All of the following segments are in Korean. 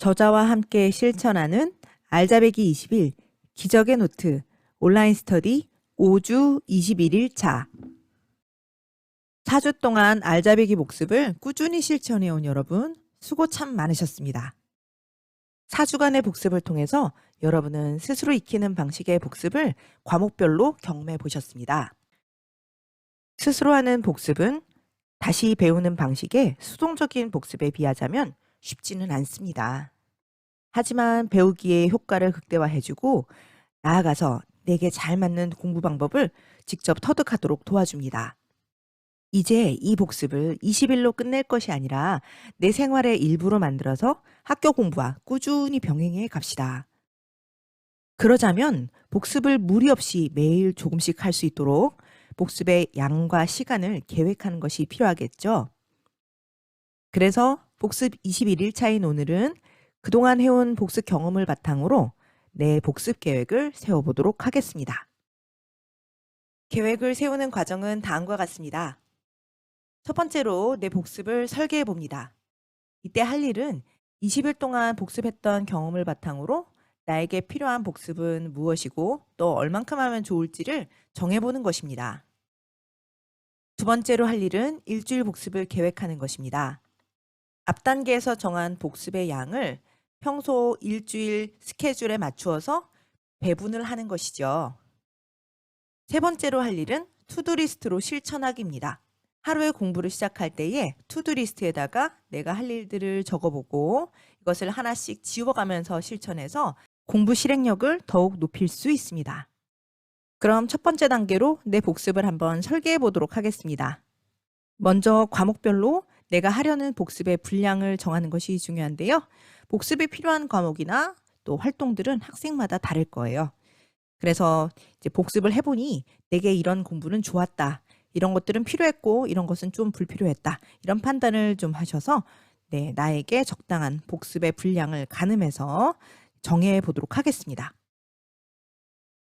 저자와 함께 실천하는 알짜배기 20일 기적의 노트 온라인 스터디 5주 21일 차. 4주 동안 알짜배기 복습을 꾸준히 실천해온 여러분 수고 참 많으셨습니다. 4주간의 복습을 통해서 여러분은 스스로 익히는 방식의 복습을 과목별로 경험해 보셨습니다. 스스로 하는 복습은 다시 배우는 방식의 수동적인 복습에 비하자면 쉽지는 않습니다. 하지만 배우기의 효과를 극대화해주고 나아가서 내게 잘 맞는 공부 방법을 직접 터득하도록 도와줍니다. 이제 이 복습을 20일로 끝낼 것이 아니라 내 생활의 일부로 만들어서 학교 공부와 꾸준히 병행해 갑시다. 그러자면 복습을 무리 없이 매일 조금씩 할 수 있도록 복습의 양과 시간을 계획하는 것이 필요하겠죠. 그래서 복습 21일 차인 오늘은 그동안 해온 복습 경험을 바탕으로 내 복습 계획을 세워보도록 하겠습니다. 계획을 세우는 과정은 다음과 같습니다. 첫 번째로 내 복습을 설계해 봅니다. 이때 할 일은 20일 동안 복습했던 경험을 바탕으로 나에게 필요한 복습은 무엇이고 또 얼만큼 하면 좋을지를 정해보는 것입니다. 두 번째로 할 일은 일주일 복습을 계획하는 것입니다. 앞 단계에서 정한 복습의 양을 평소 일주일 스케줄에 맞추어서 배분을 하는 것이죠. 세 번째로 할 일은 투두리스트로 실천하기입니다. 하루의 공부를 시작할 때에 투두리스트에다가 내가 할 일들을 적어보고 이것을 하나씩 지워가면서 실천해서 공부 실행력을 더욱 높일 수 있습니다. 그럼 첫 번째 단계로 내 복습을 한번 설계해 보도록 하겠습니다. 먼저 과목별로 내가 하려는 복습의 분량을 정하는 것이 중요한데요. 복습이 필요한 과목이나 또 활동들은 학생마다 다를 거예요. 그래서 이제 복습을 해보니 내게 이런 공부는 좋았다. 이런 것들은 필요했고 이런 것은 좀 불필요했다. 이런 판단을 좀 하셔서 나에게 적당한 복습의 분량을 가늠해서 정해 보도록 하겠습니다.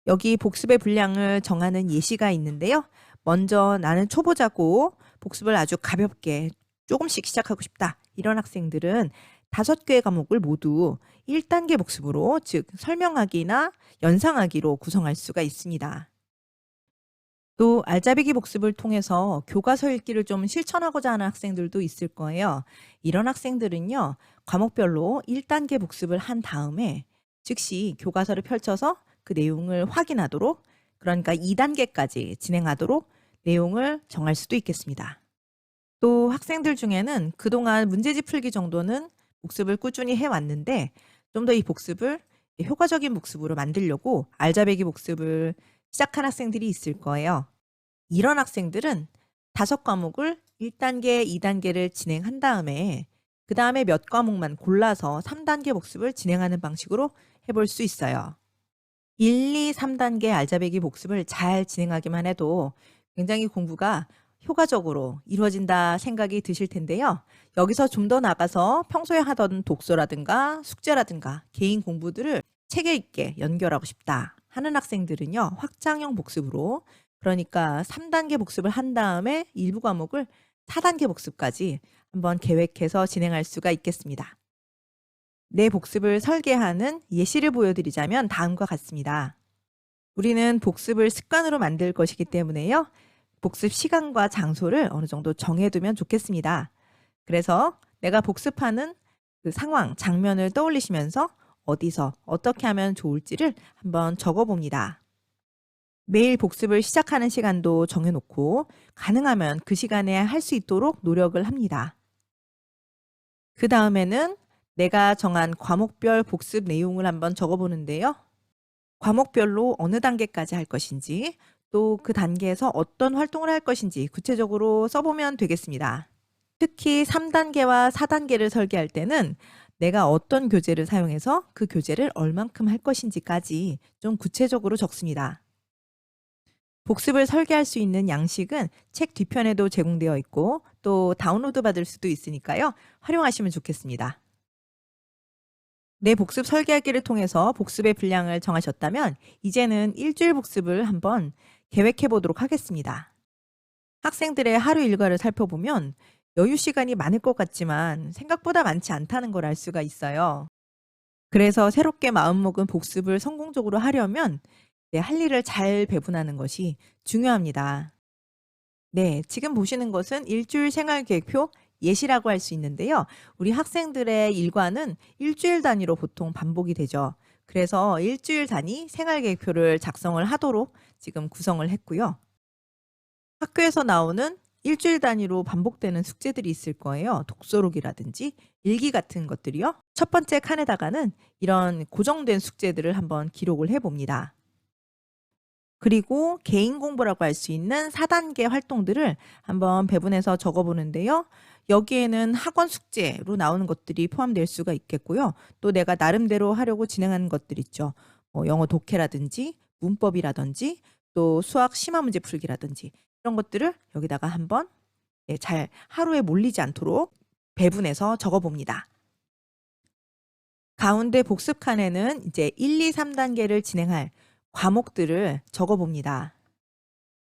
여기 복습의 분량을 정하는 예시가 있는데요. 먼저 나는 초보자고 복습을 아주 가볍게 조금씩 시작하고 싶다. 이런 학생들은 5개의 과목을 모두 1단계 복습으로 즉 설명하기나 연상하기로 구성할 수가 있습니다. 또 알짜배기 복습을 통해서 교과서 읽기를 좀 실천하고자 하는 학생들도 있을 거예요. 이런 학생들은요. 과목별로 1단계 복습을 한 다음에 즉시 교과서를 펼쳐서 그 내용을 확인하도록 그러니까 2단계까지 진행하도록 내용을 정할 수도 있겠습니다. 또 학생들 중에는 그동안 문제집 풀기 정도는 복습을 꾸준히 해왔는데 좀 더 이 복습을 효과적인 복습으로 만들려고 알짜배기 복습을 시작한 학생들이 있을 거예요. 이런 학생들은 5과목을 1단계, 2단계를 진행한 다음에 그 다음에 몇 과목만 골라서 3단계 복습을 진행하는 방식으로 해볼 수 있어요. 1, 2, 3단계 알짜배기 복습을 잘 진행하기만 해도 굉장히 공부가 효과적으로 이루어진다 생각이 드실 텐데요. 여기서 좀 더 나가서 평소에 하던 독서라든가 숙제라든가 개인 공부들을 체계 있게 연결하고 싶다 하는 학생들은요. 확장형 복습으로 그러니까 3단계 복습을 한 다음에 일부 과목을 4단계 복습까지 한번 계획해서 진행할 수가 있겠습니다. 내 복습을 설계하는 예시를 보여드리자면 다음과 같습니다. 우리는 복습을 습관으로 만들 것이기 때문에요. 복습 시간과 장소를 어느 정도 정해두면 좋겠습니다. 그래서 내가 복습하는 그 상황, 장면을 떠올리시면서 어디서 어떻게 하면 좋을지를 한번 적어봅니다. 매일 복습을 시작하는 시간도 정해놓고 가능하면 그 시간에 할 수 있도록 노력을 합니다. 그 다음에는 내가 정한 과목별 복습 내용을 한번 적어보는데요. 과목별로 어느 단계까지 할 것인지 또 그 단계에서 어떤 활동을 할 것인지 구체적으로 써보면 되겠습니다. 특히 3단계와 4단계를 설계할 때는 내가 어떤 교재를 사용해서 그 교재를 얼만큼 할 것인지까지 좀 구체적으로 적습니다. 복습을 설계할 수 있는 양식은 책 뒤편에도 제공되어 있고 또 다운로드 받을 수도 있으니까요. 활용하시면 좋겠습니다. 내 복습 설계하기를 통해서 복습의 분량을 정하셨다면 이제는 일주일 복습을 한번 계획해 보도록 하겠습니다. 학생들의 하루 일과를 살펴보면 여유 시간이 많을 것 같지만 생각보다 많지 않다는 걸 알 수가 있어요. 그래서 새롭게 마음먹은 복습을 성공적으로 하려면 할 일을 잘 배분하는 것이 중요합니다. 네, 지금 보시는 것은 일주일 생활 계획표 예시라고 할 수 있는데요. 우리 학생들의 일과는 일주일 단위로 보통 반복이 되죠. 그래서 일주일 단위 생활 계획표를 작성을 하도록 지금 구성을 했고요. 학교에서 나오는 일주일 단위로 반복되는 숙제들이 있을 거예요. 독서록이라든지 일기 같은 것들이요. 첫 번째 칸에다가는 이런 고정된 숙제들을 한번 기록을 해 봅니다. 그리고 개인 공부라고 할 수 있는 4단계 활동들을 한번 배분해서 적어 보는데요. 여기에는 학원 숙제로 나오는 것들이 포함될 수가 있겠고요. 또 내가 나름대로 하려고 진행하는 것들 있죠. 영어 독해라든지 문법이라든지 또 수학 심화 문제 풀기라든지 이런 것들을 여기다가 한번 잘 하루에 몰리지 않도록 배분해서 적어 봅니다. 가운데 복습 칸에는 이제 1, 2, 3단계를 진행할 과목들을 적어 봅니다.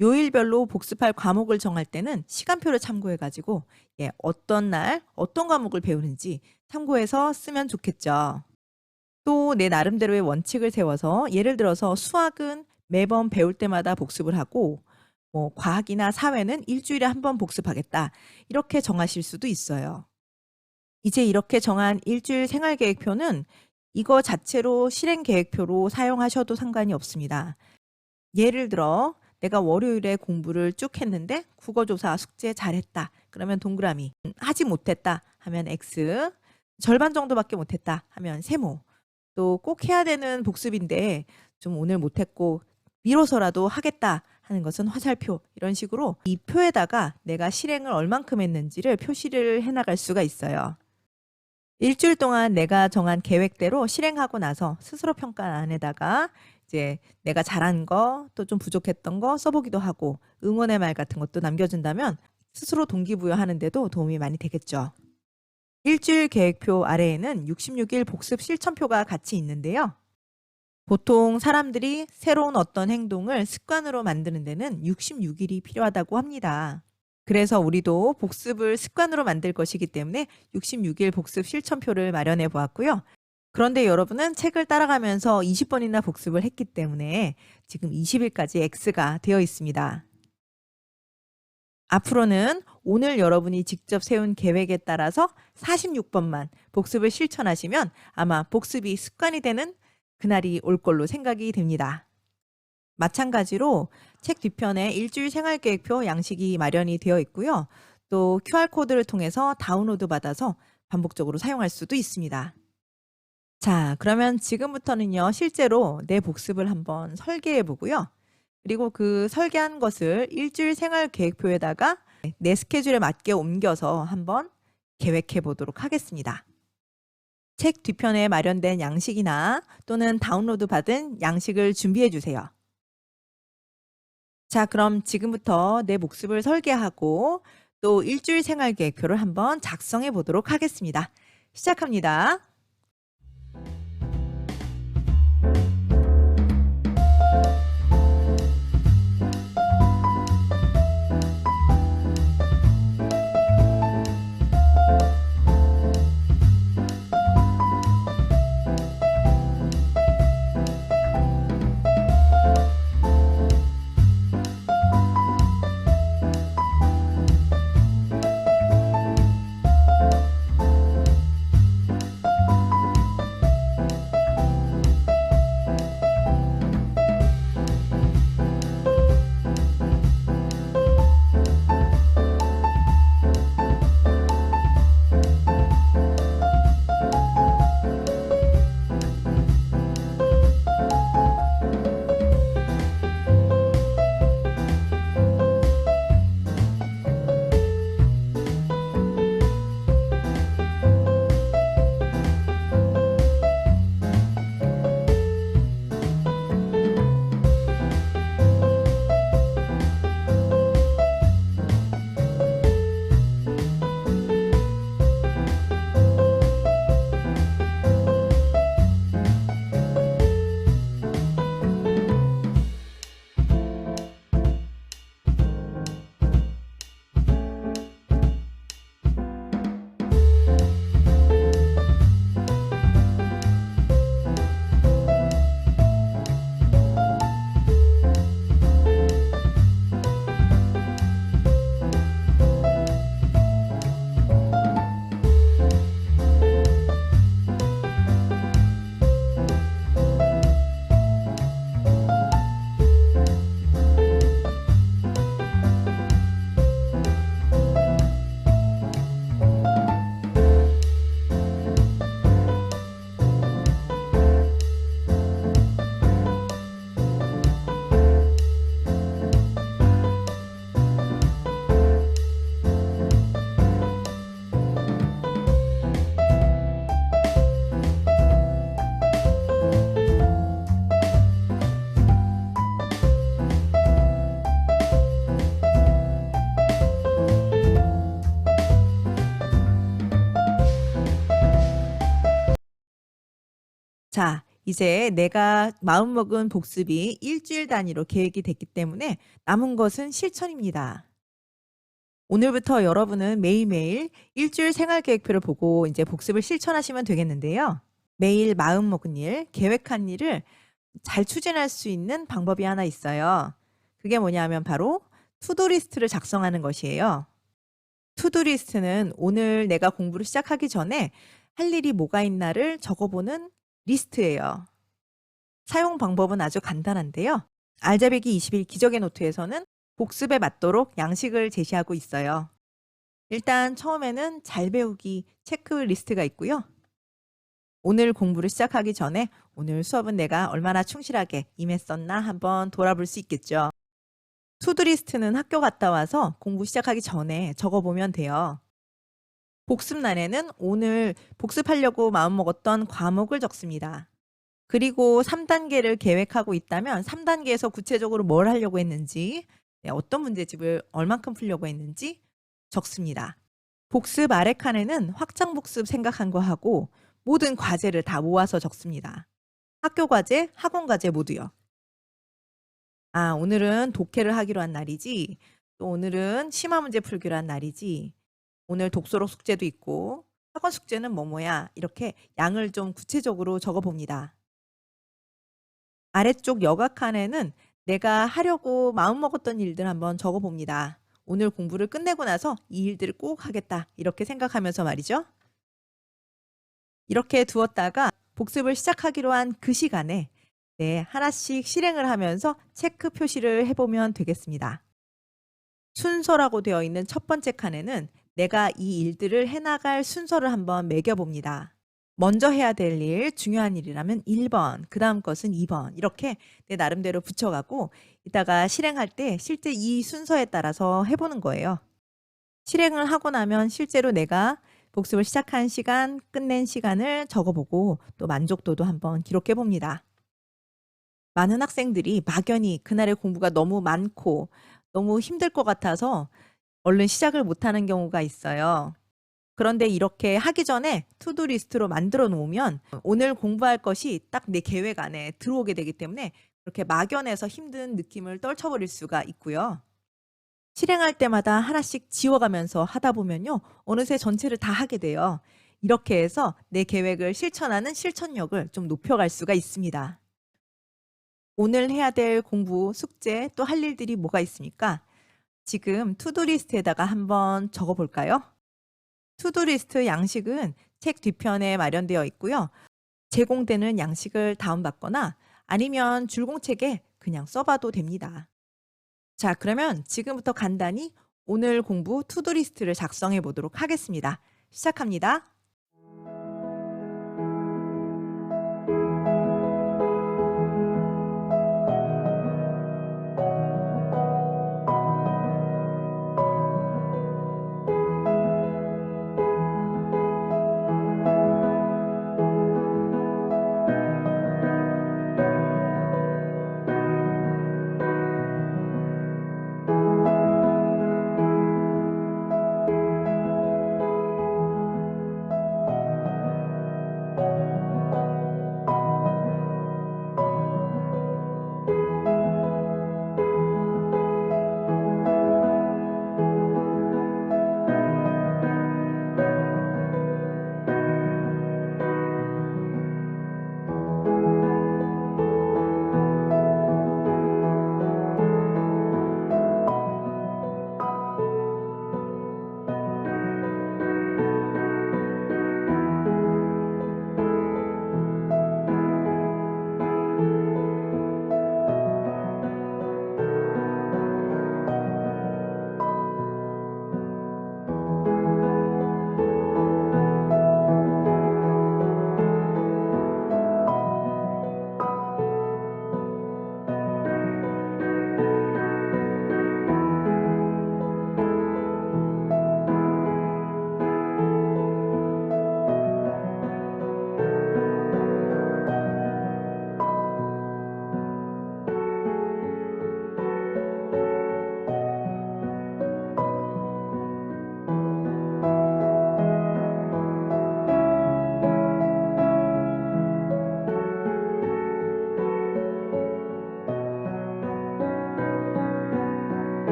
요일별로 복습할 과목을 정할 때는 시간표를 참고해 가지고 어떤 날 어떤 과목을 배우는지 참고해서 쓰면 좋겠죠. 또 내 나름대로의 원칙을 세워서 예를 들어서 수학은 매번 배울 때마다 복습을 하고 과학이나 사회는 일주일에 한 번 복습하겠다. 이렇게 정하실 수도 있어요. 이제 이렇게 정한 일주일 생활계획표는 이거 자체로 실행계획표로 사용하셔도 상관이 없습니다. 예를 들어 내가 월요일에 공부를 쭉 했는데 국어조사 숙제 잘했다. 그러면 동그라미. 하지 못했다 하면 X. 절반 정도밖에 못했다 하면 세모. 또 꼭 해야 되는 복습인데 좀 오늘 못했고 미뤄서라도 하겠다 하는 것은 화살표. 이런 식으로 이 표에다가 내가 실행을 얼만큼 했는지를 표시를 해나갈 수가 있어요. 일주일 동안 내가 정한 계획대로 실행하고 나서 스스로 평가란에다가 이제 내가 잘한 거, 또 좀 부족했던 거 써보기도 하고 응원의 말 같은 것도 남겨준다면 스스로 동기부여하는 데도 도움이 많이 되겠죠. 일주일 계획표 아래에는 66일 복습 실천표가 같이 있는데요. 보통 사람들이 새로운 어떤 행동을 습관으로 만드는 데는 66일이 필요하다고 합니다. 그래서 우리도 복습을 습관으로 만들 것이기 때문에 66일 복습 실천표를 마련해 보았고요. 그런데 여러분은 책을 따라가면서 20번이나 복습을 했기 때문에 지금 20일까지 X가 되어 있습니다. 앞으로는 오늘 여러분이 직접 세운 계획에 따라서 46번만 복습을 실천하시면 아마 복습이 습관이 되는 그날이 올 걸로 생각이 됩니다. 마찬가지로 책 뒤편에 일주일 생활계획표 양식이 마련이 되어 있고요. 또 QR코드를 통해서 다운로드 받아서 반복적으로 사용할 수도 있습니다. 자, 그러면 지금부터는요, 실제로 내 복습을 한번 설계해 보고요. 그리고 그 설계한 것을 일주일 생활계획표에다가 내 스케줄에 맞게 옮겨서 한번 계획해 보도록 하겠습니다. 책 뒤편에 마련된 양식이나 또는 다운로드 받은 양식을 준비해 주세요. 자, 그럼 지금부터 내 복습을 설계하고 또 일주일 생활계획표를 한번 작성해 보도록 하겠습니다. 시작합니다. 자, 이제 내가 마음먹은 복습이 일주일 단위로 계획이 됐기 때문에 남은 것은 실천입니다. 오늘부터 여러분은 매일매일 일주일 생활 계획표를 보고 이제 복습을 실천하시면 되겠는데요. 매일 마음먹은 일, 계획한 일을 잘 추진할 수 있는 방법이 하나 있어요. 그게 뭐냐면 바로 투두 리스트를 작성하는 것이에요. 투두 리스트는 오늘 내가 공부를 시작하기 전에 할 일이 뭐가 있나를 적어보는 리스트예요. 사용 방법은 아주 간단한데요. 알짜배기 20일 기적의 노트에서는 복습에 맞도록 양식을 제시하고 있어요. 일단 처음에는 잘 배우기 체크리스트가 있고요. 오늘 공부를 시작하기 전에 오늘 수업은 내가 얼마나 충실하게 임했었나 한번 돌아볼 수 있겠죠. 투두리스트는 학교 갔다 와서 공부 시작하기 전에 적어보면 돼요. 복습란에는 오늘 복습하려고 마음먹었던 과목을 적습니다. 그리고 3단계를 계획하고 있다면 3단계에서 구체적으로 뭘 하려고 했는지, 어떤 문제집을 얼만큼 풀려고 했는지 적습니다. 복습 아래 칸에는 확장 복습 생각한 거 하고 모든 과제를 다 모아서 적습니다. 학교 과제, 학원 과제 모두요. 아, 오늘은 독해를 하기로 한 날이지. 또 오늘은 심화 문제 풀기로 한 날이지. 오늘 독서록 숙제도 있고 학원 숙제는 뭐뭐야. 이렇게 양을 좀 구체적으로 적어봅니다. 아래쪽 여가 칸에는 내가 하려고 마음먹었던 일들 한번 적어봅니다. 오늘 공부를 끝내고 나서 이 일들을 꼭 하겠다. 이렇게 생각하면서 말이죠. 이렇게 두었다가 복습을 시작하기로 한 그 시간에 하나씩 실행을 하면서 체크 표시를 해보면 되겠습니다. 순서라고 되어 있는 첫 번째 칸에는 내가 이 일들을 해나갈 순서를 한번 매겨봅니다. 먼저 해야 될 일, 중요한 일이라면 1번, 그 다음 것은 2번 이렇게 내 나름대로 붙여가고 이따가 실행할 때 실제 이 순서에 따라서 해보는 거예요. 실행을 하고 나면 실제로 내가 복습을 시작한 시간, 끝낸 시간을 적어보고 또 만족도도 한번 기록해 봅니다. 많은 학생들이 막연히 그날의 공부가 너무 많고 너무 힘들 것 같아서 얼른 시작을 못하는 경우가 있어요. 그런데 이렇게 하기 전에 투두 리스트로 만들어 놓으면 오늘 공부할 것이 딱 내 계획 안에 들어오게 되기 때문에 그렇게 막연해서 힘든 느낌을 떨쳐버릴 수가 있고요. 실행할 때마다 하나씩 지워가면서 하다 보면요. 어느새 전체를 다 하게 돼요. 이렇게 해서 내 계획을 실천하는 실천력을 좀 높여갈 수가 있습니다. 오늘 해야 될 공부, 숙제, 또 할 일들이 뭐가 있습니까? 지금 투두리스트에다가 한번 적어볼까요? 투두리스트 양식은 책 뒤편에 마련되어 있고요. 제공되는 양식을 다운받거나 아니면 줄공책에 그냥 써봐도 됩니다. 자, 그러면 지금부터 간단히 오늘 공부 투두리스트를 작성해 보도록 하겠습니다. 시작합니다.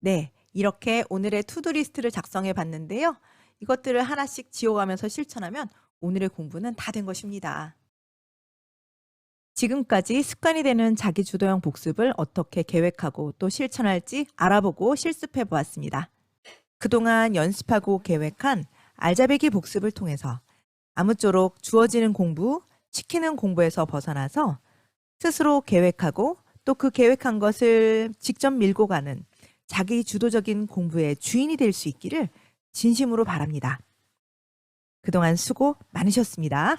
네, 이렇게 오늘의 투두 리스트를 작성해 봤는데요. 이것들을 하나씩 지워가면서 실천하면 오늘의 공부는 다 된 것입니다. 지금까지 습관이 되는 자기 주도형 복습을 어떻게 계획하고 또 실천할지 알아보고 실습해 보았습니다. 그동안 연습하고 계획한 알짜배기 복습을 통해서 아무쪼록 주어지는 공부, 시키는 공부에서 벗어나서 스스로 계획하고 또 그 계획한 것을 직접 밀고 가는 자기 주도적인 공부의 주인이 될 수 있기를 진심으로 바랍니다. 그동안 수고 많으셨습니다.